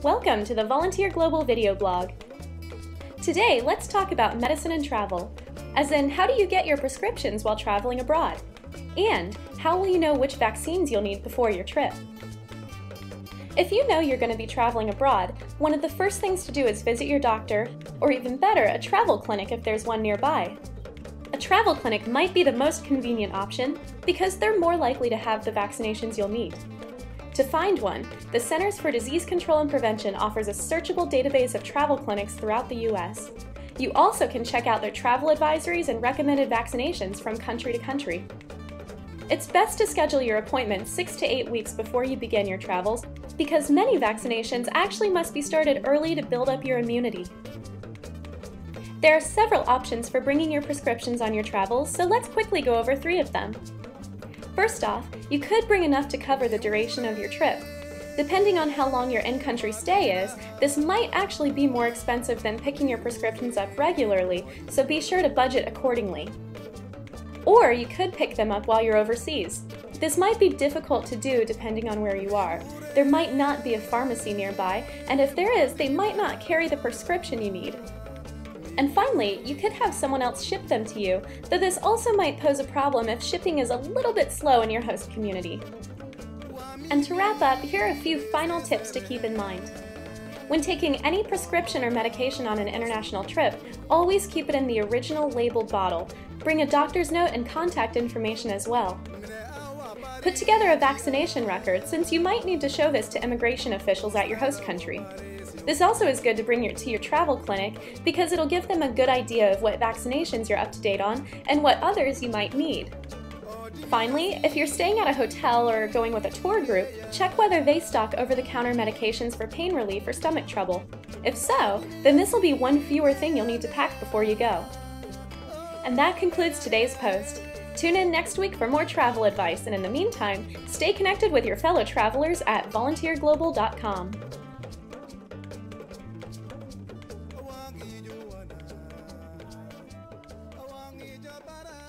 Welcome to the Volunteer Global video blog. Today, let's talk about medicine and travel, as in how do you get your prescriptions while traveling abroad? And how will you know which vaccines you'll need before your trip? If you know you're going to be traveling abroad, one of the first things to do is visit your doctor, or even better, a travel clinic if there's one nearby. A travel clinic might be the most convenient option because they're more likely to have the vaccinations you'll need. To find one, the Centers for Disease Control and Prevention offers a searchable database of travel clinics throughout the U.S. You also can check out their travel advisories and recommended vaccinations from country to country. It's best to schedule your appointment 6 to 8 weeks before you begin your travels because many vaccinations actually must be started early to build up your immunity. There are several options for bringing your prescriptions on your travels, so let's quickly go over 3 of them. First off, you could bring enough to cover the duration of your trip. Depending on how long your in-country stay is, this might actually be more expensive than picking your prescriptions up regularly, so be sure to budget accordingly. Or you could pick them up while you're overseas. This might be difficult to do depending on where you are. There might not be a pharmacy nearby, and if there is, they might not carry the prescription you need. And finally, you could have someone else ship them to you, though this also might pose a problem if shipping is a little bit slow in your host community. And to wrap up, here are a few final tips to keep in mind. When taking any prescription or medication on an international trip, always keep it in the original labeled bottle. Bring a doctor's note and contact information as well. Put together a vaccination record, since you might need to show this to immigration officials at your host country. This also is good to bring to your travel clinic because it'll give them a good idea of what vaccinations you're up to date on and what others you might need. Finally, if you're staying at a hotel or going with a tour group, check whether they stock over-the-counter medications for pain relief or stomach trouble. If so, then this will be one fewer thing you'll need to pack before you go. And that concludes today's post. Tune in next week for more travel advice, and in the meantime, stay connected with your fellow travelers at volunteerglobal.com. Para